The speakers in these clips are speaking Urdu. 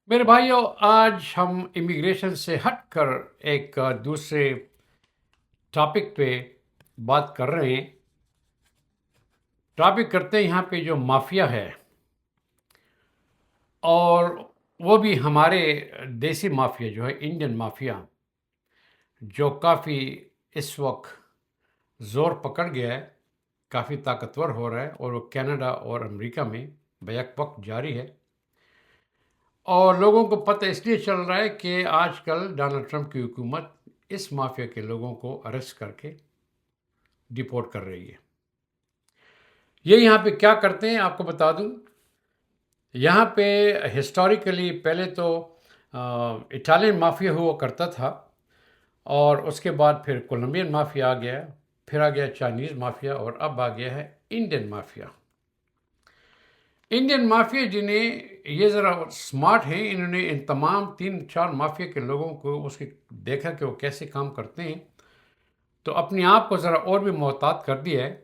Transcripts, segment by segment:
میرے بھائیوں، آج ہم امیگریشن سے ہٹ کر ایک دوسرے ٹاپک پہ بات کر رہے ہیں۔ ٹاپک کرتے ہیں یہاں پہ جو مافیا ہے، اور وہ بھی ہمارے دیسی مافیا جو ہے انڈین مافیا، جو کافی اس وقت زور پکڑ گیا ہے، کافی طاقتور ہو رہا ہے، اور وہ کینیڈا اور امریکہ میں بیک وقت جاری ہے۔ اور لوگوں کو پتہ اس لیے چل رہا ہے کہ آج کل ڈونلڈ ٹرمپ کی حکومت اس مافیا کے لوگوں کو اریسٹ کر کے ڈیپورٹ کر رہی ہے۔ یہ یہاں پہ کیا کرتے ہیں آپ کو بتا دوں۔ یہاں پہ ہسٹوریکلی پہلے تو اٹالین مافیا ہوا کرتا تھا، اور اس کے بعد پھر کولمبین مافیا آ گیا، پھر آ گیا چائنیز مافیا، اور اب آ گیا ہے انڈین مافیا۔ انڈین مافیا جنہیں یہ ذرا سمارٹ ہیں، انہوں نے ان تمام 3-4 مافیا کے لوگوں کو اس کے دیکھا کہ وہ کیسے کام کرتے ہیں، تو اپنے آپ کو ذرا اور بھی محتاط کر دیا ہے۔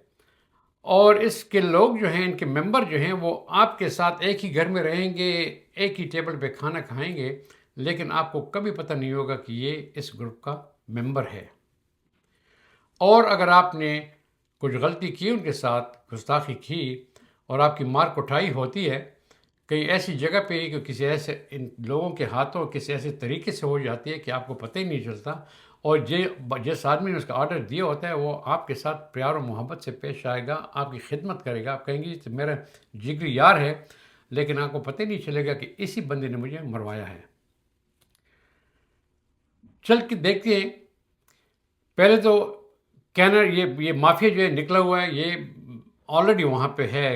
اور اس کے لوگ جو ہیں، ان کے ممبر جو ہیں، وہ آپ کے ساتھ ایک ہی گھر میں رہیں گے، ایک ہی ٹیبل پہ کھانا کھائیں گے، لیکن آپ کو کبھی پتہ نہیں ہوگا کہ یہ اس گروپ کا ممبر ہے۔ اور اگر آپ نے کچھ غلطی کی، ان کے ساتھ گستاخی کی، اور آپ کی مار کٹائی ہوتی ہے کہیں ایسی جگہ پہ کہ کسی ایسے ان لوگوں کے ہاتھوں کسی ایسے طریقے سے ہو جاتی ہے کہ آپ کو پتہ ہی نہیں چلتا، اور جس آدمی نے اس کا آرڈر دیا ہوتا ہے وہ آپ کے ساتھ پیار و محبت سے پیش آئے گا، آپ کی خدمت کرے گا، آپ کہیں گے یہ تو میرا جگری یار ہے، لیکن آپ کو پتہ ہی نہیں چلے گا کہ اسی بندے نے مجھے مروایا ہے۔ چل کے دیکھتے ہیں۔ پہلے تو یہ مافیا جو ہے نکلا ہوا ہے، یہ آلریڈی وہاں پہ ہے،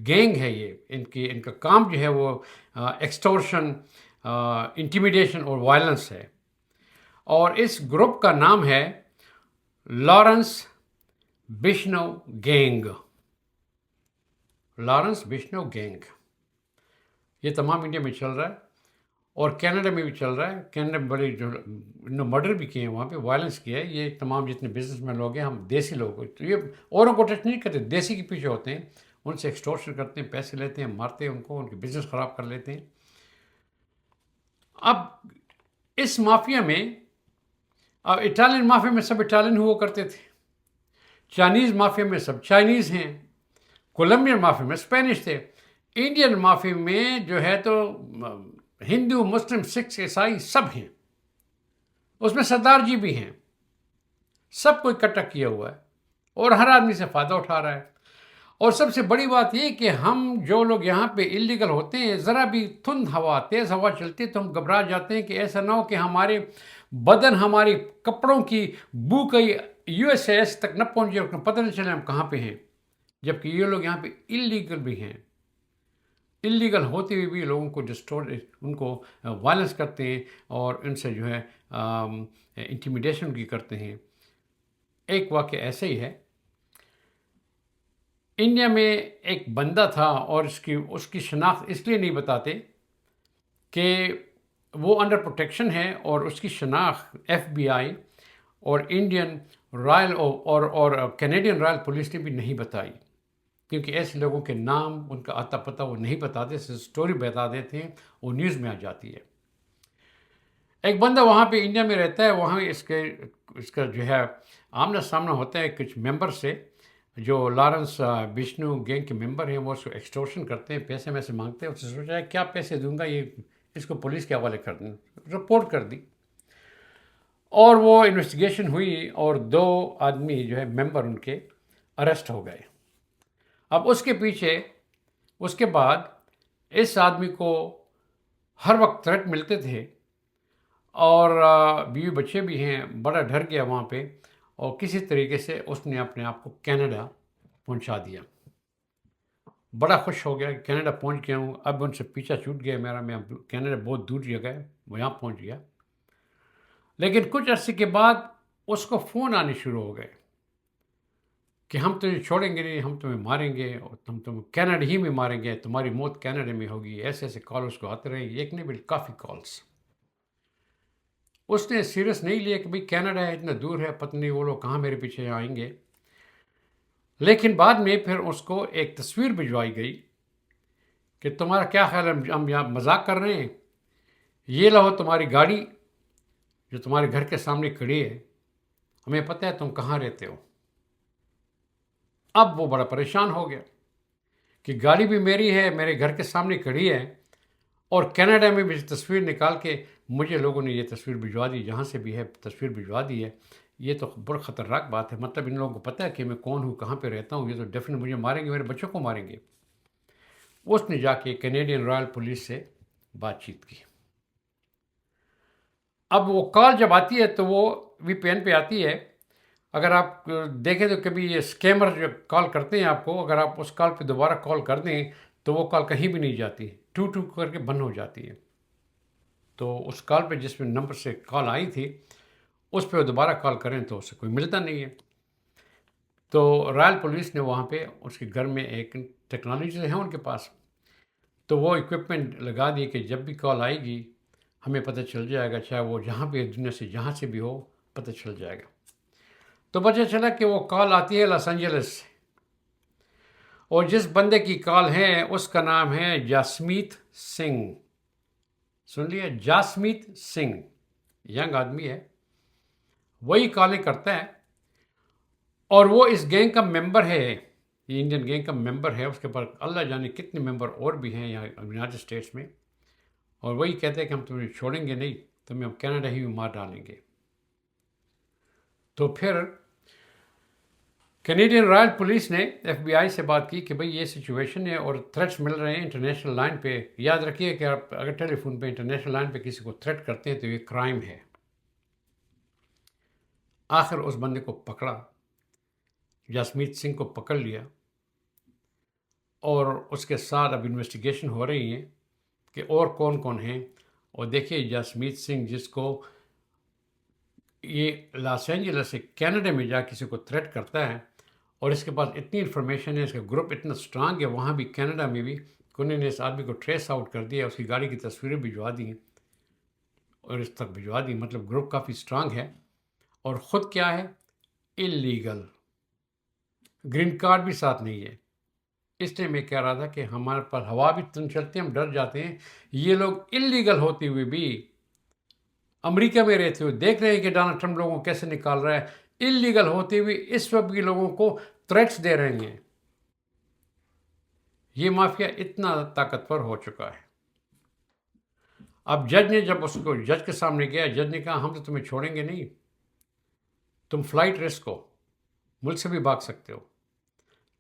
گینگ ہے یہ، ان کا کام جو ہے وہ ایکسٹورشن، انٹیمیڈیشن اور وائلنس ہے۔ اور اس گروپ کا نام ہے لارنس بشنو گینگ۔ لارنس بشنو گینگ یہ تمام انڈیا میں چل رہا ہے، اور کینیڈا میں بھی چل رہا ہے۔ کینیڈا میں بڑے جو مرڈر بھی کیے ہیں، وہاں پہ وائلنس کیا ہے۔ یہ تمام جتنے بزنس مین لوگ ہیں، ہم دیسی لوگ، تو یہ اوروں کو ٹچ نہیں کرتے، دیسی کے پیچھے ہوتے ہیں، ان سے ایکسٹورشن کرتے ہیں، پیسے لیتے ہیں، مارتے ہیں ان کو، ان کے بزنس خراب کر لیتے ہیں۔ اب اس مافیا میں، اب اٹالین مافیا میں سب اٹالین ہوا کرتے تھے، چائنیز مافیا میں سب چائنیز ہیں، کولمبین مافیا میں اسپینش تھے، انڈین مافیا میں جو ہے تو ہندو، مسلم، سکھ، عیسائی سب ہیں، اس میں سردار جی بھی ہیں، سب کو اکٹھا کیا ہوا ہے، اور ہر آدمی سے فائدہ اٹھا رہا ہے۔ اور سب سے بڑی بات یہ کہ ہم جو لوگ یہاں پہ اللیگل ہوتے ہیں، ذرا بھی تند ہوا، تیز ہوا چلتی ہے تو ہم گھبرا جاتے ہیں کہ ایسا نہ ہو کہ ہمارے بدن، ہماری کپڑوں کی بو کہیں USA تک نہ پہنچ جائے، پتہ نہیں چلے ہم کہاں پہ ہیں، جبکہ یہ لوگ یہاں پہ اللیگل بھی ہیں۔ اللیگل ہوتے ہوئے بھی لوگوں کو ان کو وائلنس کرتے ہیں، اور ان سے جو ہے انٹیمیڈیشن بھی کرتے ہیں۔ ایک واقعہ ایسا ہی ہے، انڈیا میں ایک بندہ تھا، اور اس کی شناخت اس لیے نہیں بتاتے کہ وہ انڈر پروٹیکشن ہے، اور اس کی شناخت FBI اور انڈین رائل اور کینیڈین رائل پولیس نے بھی نہیں بتائی، کیونکہ ایسے لوگوں کے نام، ان کا آتا پتہ وہ نہیں بتاتے، صرف سٹوری بتا دیتے ہیں، وہ نیوز میں آ جاتی ہے۔ ایک بندہ وہاں پہ انڈیا میں رہتا ہے، وہاں اس کا جو ہے آمنا سامنا ہوتا ہے کچھ ممبر سے، جو لارنس بشنو گینگ کے ممبر ہیں، وہ اس کو ایکسٹورشن کرتے ہیں، پیسے میں سے مانگتے ہیں، اس سے سوچا ہے کیا پیسے دوں گا، یہ اس کو پولیس کے حوالے کر دیں، رپورٹ کر دی، اور وہ انویسٹیگیشن ہوئی، اور 2 آدمی جو ہے ممبر ان کے اریسٹ ہو گئے۔ اب اس کے پیچھے، اس کے بعد اس آدمی کو ہر وقت تھریٹ ملتے تھے، اور بیوی بچے بھی ہیں، بڑا ڈر گیا وہاں پہ، اور کسی طریقے سے اس نے اپنے آپ کو کینیڈا پہنچا دیا۔ بڑا خوش ہو گیا کہ کینیڈا پہنچ گیا ہوں، اب ان سے پیچھا چھوٹ گیا میرا، میں کینیڈا بہت دور جگہ ہے، وہ یہاں پہنچ گیا۔ لیکن کچھ عرصے کے بعد اس کو فون آنے شروع ہو گئے کہ ہم تمہیں چھوڑیں گے نہیں، ہم تمہیں ماریں گے، اور تم کینیڈا ہی میں ماریں گے، تمہاری موت کینیڈا میں ہوگی، ایسے ایسے کال اس کو آتے رہے، ایک نہیں بلکہ کافی کالس۔ اس نے سیریس نہیں لیا کہ بھئی کینیڈا ہے، اتنا دور ہے، پتہ نہیں وہ لوگ کہاں میرے پیچھے آئیں گے۔ لیکن بعد میں پھر اس کو ایک تصویر بھجوائی گئی کہ تمہارا کیا خیال ہے، ہم یہاں مذاق کر رہے ہیں، یہ لو تمہاری گاڑی جو تمہارے گھر کے سامنے کھڑی ہے، ہمیں پتہ ہے تم کہاں رہتے ہو۔ اب وہ بڑا پریشان ہو گیا کہ گاڑی بھی میری ہے، میرے گھر کے سامنے کھڑی ہے، اور کینیڈا میں بھی تصویر نکال کے مجھے لوگوں نے یہ تصویر بھجوا دی، جہاں سے بھی ہے تصویر بھجوا دی ہے۔ یہ تو بڑا خطرناک بات ہے، مطلب ان لوگوں کو پتہ ہے کہ میں کون ہوں، کہاں پہ رہتا ہوں، یہ تو ڈیفینیٹ مجھے ماریں گے، میرے بچوں کو ماریں گے۔ اس نے جا کے کینیڈین رائل پولیس سے بات چیت کی۔ اب وہ کال جب آتی ہے تو وہ وی پی این پہ آتی ہے۔ اگر آپ دیکھیں تو کبھی یہ اسکیمر جو کال کرتے ہیں آپ کو، اگر آپ اس کال پہ دوبارہ کال کر دیں تو وہ کال کہیں بھی نہیں جاتی، ٹو ٹو کر کے بند ہو جاتی ہے۔ تو اس کال پہ جس میں نمبر سے کال آئی تھی اس پہ وہ دوبارہ کال کریں تو اسے کوئی ملتا نہیں ہے۔ تو رائل پولیس نے وہاں پہ اس کے گھر میں ایک ٹیکنالوجی ہے ان کے پاس، تو وہ اکوپمنٹ لگا دی کہ جب بھی کال آئے گی ہمیں پتہ چل جائے گا، چاہے وہ جہاں بھی دنیا سے جہاں سے بھی ہو پتہ چل جائے گا۔ تو پتہ چلا کہ وہ کال آتی ہے لاس اینجلس سے، اور جس بندے کی کال ہے اس کا نام ہے جاسمیت سنگھ۔ سن لیا، جاسمیت سنگھ، ینگ آدمی ہے، وہی کالیں کرتا ہے، اور وہ اس گینگ کا ممبر ہے، یہ انڈین گینگ کا ممبر ہے۔ اس کے پاس اللہ جانے کتنے ممبر اور بھی ہیں یہاں یونائٹڈ اسٹیٹس میں، اور وہی کہتے ہیں کہ ہم تمہیں چھوڑیں گے نہیں، تمہیں ہم کینیڈا ہی میں مار ڈالیں گے۔ تو پھر کینیڈین رائل پولیس نے ایف بی آئی سے بات کی کہ بھئی یہ سچویشن ہے اور تھریٹس مل رہے ہیں انٹرنیشنل لائن پہ۔ یاد رکھیے کہ آپ اگر ٹیلی فون پہ انٹرنیشنل لائن پہ کسی کو تھریٹ کرتے ہیں تو یہ کرائم ہے۔ آخر اس بندے کو پکڑا، جاسمیت سنگھ کو پکڑ لیا، اور اس کے ساتھ اب انویسٹیگیشن ہو رہی ہیں کہ اور کون کون ہیں۔ اور دیکھیے جاسمیت سنگھ جس کو یہ لاس اینجلس سے کینیڈا میں جا کسی کو تھریٹ کرتا ہے، اور اس کے پاس اتنی انفارمیشن ہے، اس کا گروپ اتنا سٹرانگ ہے وہاں بھی کینیڈا میں بھی کہ انہوں نے اس آدمی کو ٹریس آؤٹ کر دیا، اس کی گاڑی کی تصویریں بھجوا دی اور اس تک بھجوا دی، مطلب گروپ کافی سٹرانگ ہے۔ اور خود کیا ہے؟ اللیگل، گرین کارڈ بھی ساتھ نہیں ہے۔ اس لیے میں کہہ رہا تھا کہ ہمارے پاس ہوا بھی تن چلتے ہیں، ہم ڈر جاتے ہیں۔ یہ لوگ اللیگل ہوتے ہوئے بھی امریکہ میں رہتے ہوئے دیکھ رہے ہیں کہ ڈونلڈ ٹرمپ لوگوں کو کیسے نکال رہا ہے، اللیگل ہوتے ہوئے اس وقت بھی لوگوں کو تھریٹس دے رہے ہیں۔ یہ مافیا اتنا طاقتور ہو چکا ہے۔ اب جج نے جب اس کو جج کے سامنے گیا، جج نے کہا ہم تو تمہیں چھوڑیں گے نہیں، تم فلائٹ رسک ہو، ملک سے بھی بھاگ سکتے ہو۔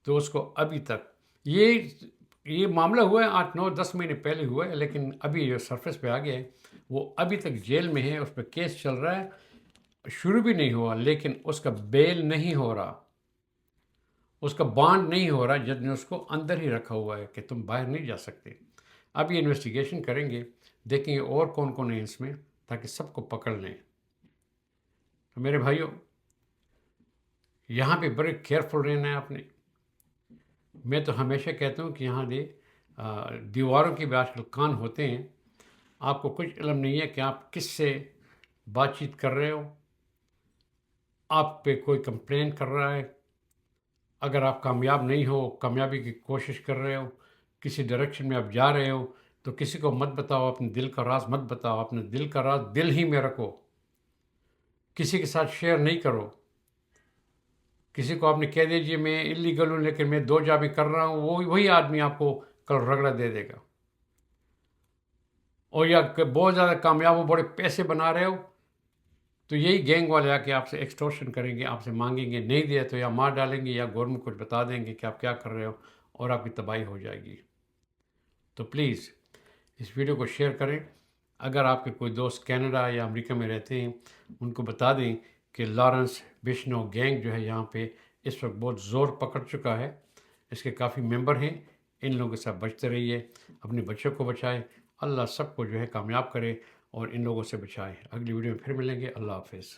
تو اس کو ابھی تک یہ معاملہ ہوا ہے 8 9 10 مہینے پہلے ہوا ہے، لیکن ابھی جو سرفیس پہ آ گیا ہے وہ ابھی تک جیل میں ہے، اس پہ کیس چل رہا ہے، شروع بھی نہیں ہوا، لیکن اس کا بیل نہیں ہو رہا، اس کا بانڈ نہیں ہو رہا، جج نے اس کو اندر ہی رکھا ہوا ہے کہ تم باہر نہیں جا سکتے۔ اب یہ انویسٹیگیشن کریں گے، دیکھیں گے اور کون کون ہیں اس میں، تاکہ سب کو پکڑ لیں۔ تو میرے بھائیوں، یہاں پہ بڑے کیئرفل رہنا ہے آپ نے۔ میں تو ہمیشہ کہتا ہوں کہ یہاں دیواروں کی بھی آج کل کان ہوتے ہیں، آپ کو کچھ علم نہیں ہے کہ آپ کس سے بات چیت کر رہے ہو، آپ پہ کوئی کمپلین کر رہا ہے، اگر آپ کامیاب نہیں ہو، کامیابی کی کوشش کر رہے ہو، کسی ڈائریکشن میں آپ جا رہے ہو، تو کسی کو مت بتاؤ، اپنے دل کا راز مت بتاؤ، اپنے دل کا راز دل ہی میں رکھو، کسی کے ساتھ شیئر نہیں کرو۔ کسی کو آپ نے کہہ دیجیے میں اللیگل ہوں لیکن میں 2 جابیں کر رہا ہوں، وہی آدمی آپ کو کل رگڑا دے دے گا۔ اور یا بہت زیادہ کامیاب ہو، بڑے پیسے بنا رہے ہو، تو یہی گینگ والے آ کے آپ سے ایکسٹورشن کریں گے، آپ سے مانگیں گے، نہیں دیا تو یا مار ڈالیں گے یا گورنمنٹ کچھ بتا دیں گے کہ آپ کیا کر رہے ہو، اور آپ کی تباہی ہو جائے گی۔ تو پلیز اس ویڈیو کو شیئر کریں۔ اگر آپ کے کوئی دوست کینیڈا یا امریکہ میں رہتے ہیں ان کو بتا دیں کہ لارنس بشنو گینگ جو ہے یہاں پہ اس وقت بہت زور پکڑ چکا ہے، اس کے کافی ممبر ہیں، ان لوگوں سے بچتے رہیے، اپنے بچوں کو بچائیں، اللہ سب کو جو ہے کامیاب کرے اور ان لوگوں سے بچائے۔ اگلی ویڈیو میں پھر ملیں گے، اللہ حافظ۔